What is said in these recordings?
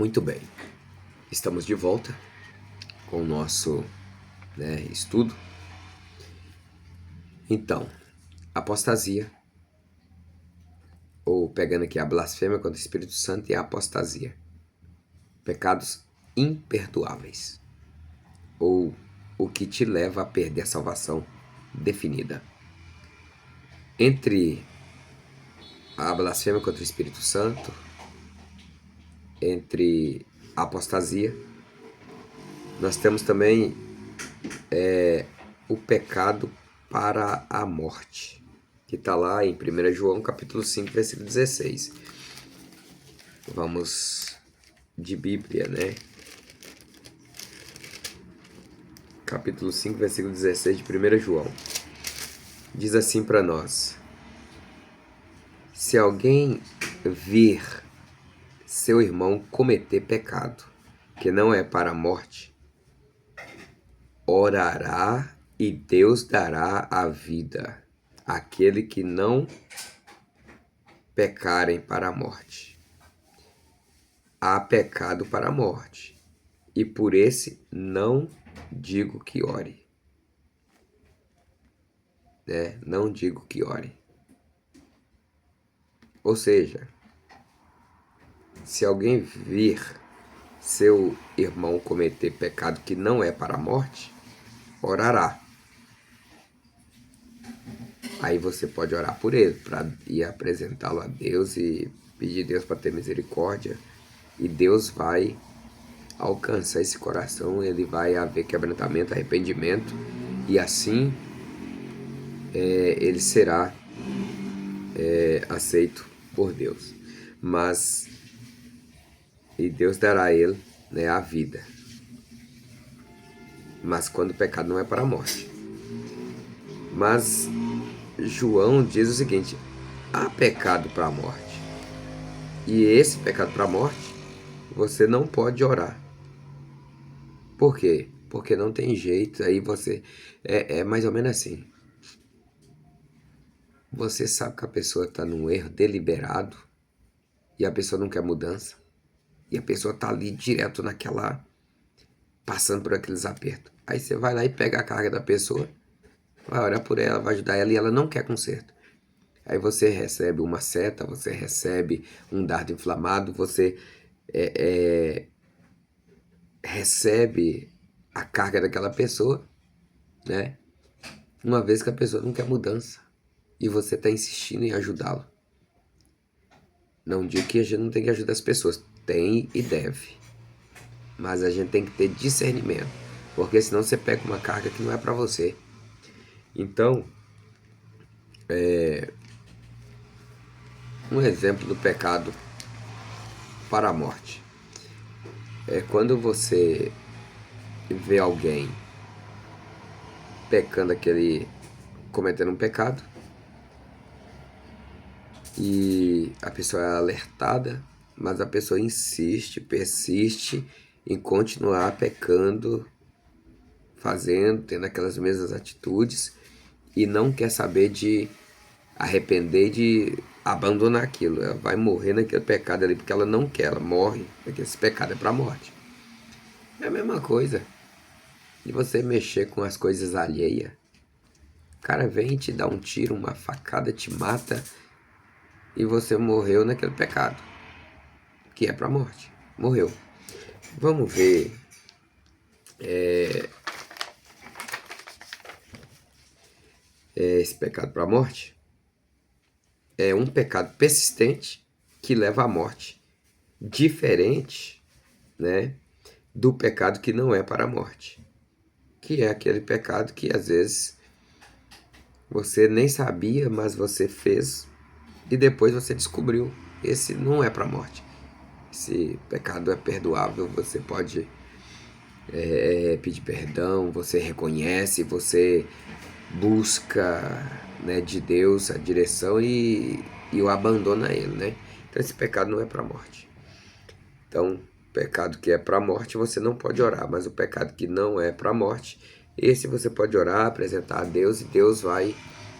Muito bem, estamos de volta com o nosso estudo. Então, apostasia, ou pegando aqui a blasfêmia contra o Espírito Santo e a apostasia, pecados imperdoáveis, ou o que te leva a perder a salvação definida. Entre a blasfêmia contra o Espírito Santo, entre a apostasia, nós temos também o pecado para a morte, que está lá em 1 João capítulo 5, versículo 16. Vamos de Bíblia, né? Capítulo 5, versículo 16 de 1 João. Diz assim para nós: se alguém vir seu irmão cometer pecado, que não é para a morte, orará e Deus dará a vida àquele que não pecarem para a morte. Há pecado para a morte, e por esse não digo que ore. Não digo que ore. Ou seja, se alguém vir seu irmão cometer pecado que não é para a morte, orará. Aí você pode orar por ele, para ir apresentá-lo a Deus e pedir a Deus para ter misericórdia. E Deus vai alcançar esse coração, ele vai haver quebrantamento, arrependimento, e assim ele será aceito por Deus. E Deus dará a ele a vida. Mas quando o pecado não é para a morte. Mas João diz o seguinte: há pecado para a morte. E esse pecado para a morte, você não pode orar. Por quê? Porque não tem jeito. Aí você... É mais ou menos assim. Você sabe que a pessoa está num erro deliberado e a pessoa não quer mudança. E a pessoa está ali direto naquela... passando por aqueles apertos. Aí você vai lá e pega a carga da pessoa, vai orar por ela, vai ajudar ela e ela não quer conserto. Aí você recebe uma seta, você recebe um dardo inflamado, você recebe a carga daquela pessoa, né? Uma vez que a pessoa não quer mudança e você está insistindo em ajudá-la. Não digo que a gente não tem que ajudar as pessoas, tem e deve. Mas a gente tem que ter discernimento, porque senão você pega uma carga que não é para você. Então, um exemplo do pecado para a morte é quando você vê alguém pecando, cometendo um pecado, e a pessoa é alertada, mas a pessoa insiste, persiste em continuar pecando, tendo aquelas mesmas atitudes, e não quer saber de arrepender, de abandonar aquilo. Ela vai morrer naquele pecado ali porque ela não quer, ela morre, porque esse pecado é para a morte. É a mesma coisa de você mexer com as coisas alheias. O cara vem, te dá um tiro, uma facada, te mata, e você morreu naquele pecado, que é para a morte. Morreu. Vamos ver esse pecado para a morte. É um pecado persistente que leva à morte, diferente, do pecado que não é para a morte, que é aquele pecado que às vezes você nem sabia, mas você fez e depois você descobriu. Esse não é para a morte. Esse pecado é perdoável, você pode pedir perdão, você reconhece, você busca de Deus a direção e o abandona a ele, Então esse pecado não é para a morte. Então, o pecado que é para a morte você não pode orar, mas o pecado que não é para a morte, esse você pode orar, apresentar a Deus, e Deus vai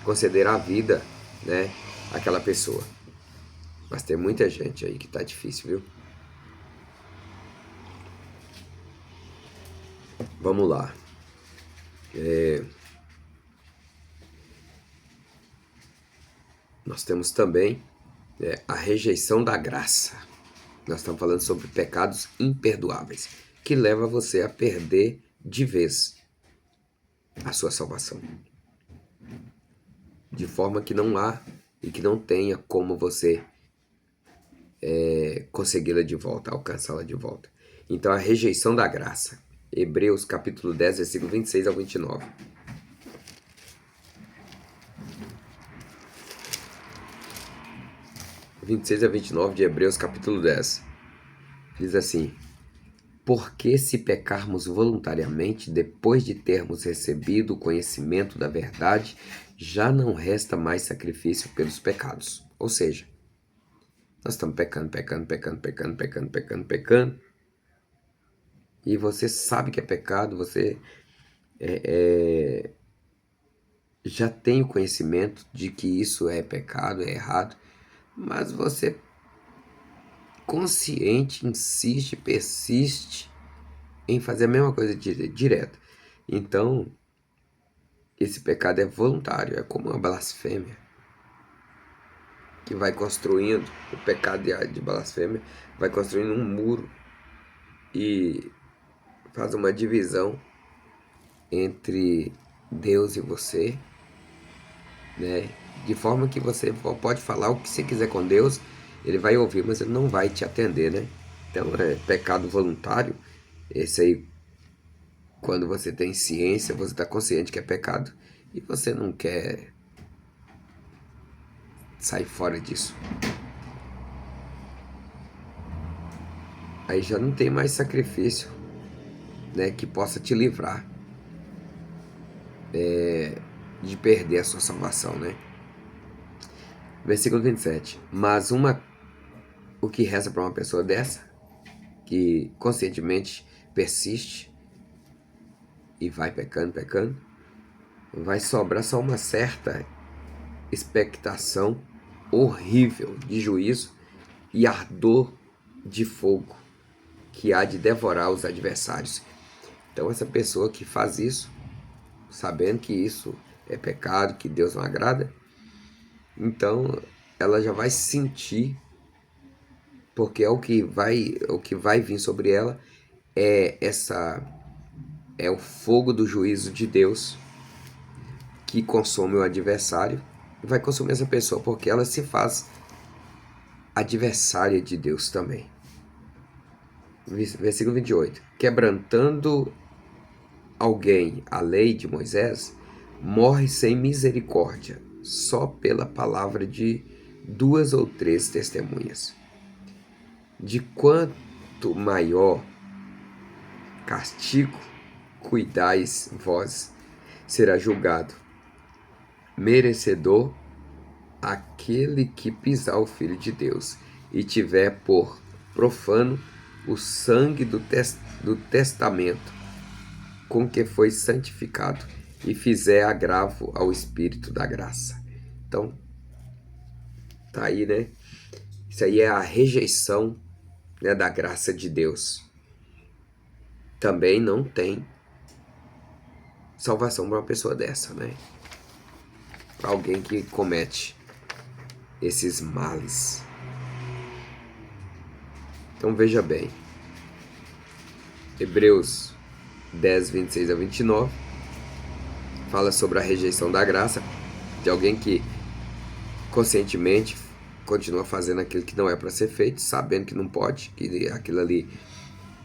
conceder a vida àquela pessoa. Mas tem muita gente aí que tá difícil, viu? Vamos lá. Nós temos também a rejeição da graça. Nós estamos falando sobre pecados imperdoáveis, que leva você a perder de vez a sua salvação. De forma que não há e que não tenha como você consegui-la de volta, alcançá-la de volta. Então, a rejeição da graça. Hebreus capítulo 10, versículo 26 ao 29. (26 a 29 de Hebreus capítulo 10). Diz assim: porque se pecarmos voluntariamente, depois de termos recebido o conhecimento da verdade, já não resta mais sacrifício pelos pecados. Ou seja, nós estamos pecando. E você sabe que é pecado, você já tem o conhecimento de que isso é pecado, é errado, mas você consciente insiste, persiste em fazer a mesma coisa direto. Então, esse pecado é voluntário, é como uma blasfêmia, que vai construindo, o pecado de blasfêmia vai construindo um muro e faz uma divisão entre Deus e você, né? De forma que você pode falar o que você quiser com Deus, ele vai ouvir, mas ele não vai te atender, né? Então é pecado voluntário. Esse aí, quando você tem ciência, você está consciente que é pecado e você não quer sair fora disso. Aí já não tem mais sacrifício, né, que possa te livrar de perder a sua salvação, né? Versículo 27. Mas o que resta para uma pessoa dessa, que conscientemente persiste e vai pecando, vai sobrar só uma certa expectação horrível de juízo e ardor de fogo que há de devorar os adversários. Então essa pessoa que faz isso, sabendo que isso é pecado, que Deus não agrada, então ela já vai sentir, porque o que vai vir sobre ela é o fogo do juízo de Deus que consome o adversário, e vai consumir essa pessoa porque ela se faz adversária de Deus também. Versículo 28. Quebrantando alguém a lei de Moisés, morre sem misericórdia, só pela palavra de 2 ou 3 testemunhas. De quanto maior castigo cuidais vós, será julgado, merecedor aquele que pisar o Filho de Deus e tiver por profano o sangue do testamento com que foi santificado e fizer agravo ao Espírito da graça. Então, tá aí, né? Isso aí é a rejeição, né, da graça de Deus. Também não tem salvação para uma pessoa dessa, né? Para alguém que comete esses males. Então veja bem, Hebreus 10, 26 a 29 fala sobre a rejeição da graça de alguém que conscientemente continua fazendo aquilo que não é para ser feito, sabendo que não pode, que aquilo ali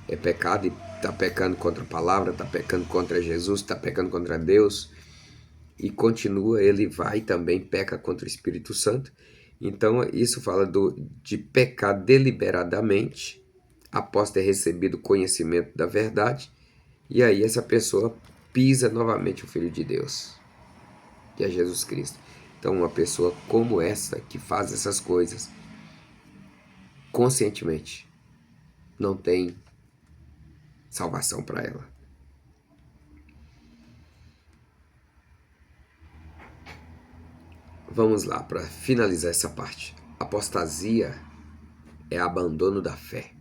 é pecado e está pecando contra a palavra, está pecando contra Jesus, está pecando contra Deus, e continua, ele vai também peca contra o Espírito Santo. Então isso fala de pecar deliberadamente após ter recebido conhecimento da verdade, e aí essa pessoa pisa novamente o Filho de Deus, que é Jesus Cristo. Então uma pessoa como essa, que faz essas coisas conscientemente, não tem salvação para ela. Vamos lá, para finalizar essa parte. Apostasia é abandono da fé,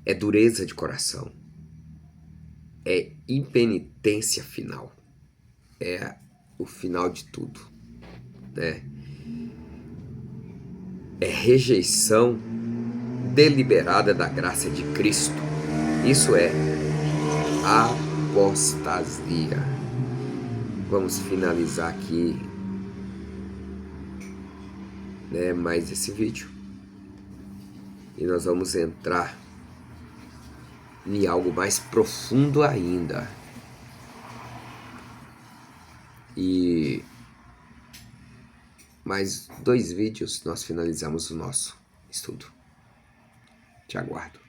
é dureza de coração, é impenitência final. É o final de tudo, né? É rejeição deliberada da graça de Cristo. Isso é apostasia. Vamos finalizar aqui, né, mais esse vídeo. E nós vamos entrar em algo mais profundo ainda. E mais 2 vídeos nós finalizamos o nosso estudo. Te aguardo.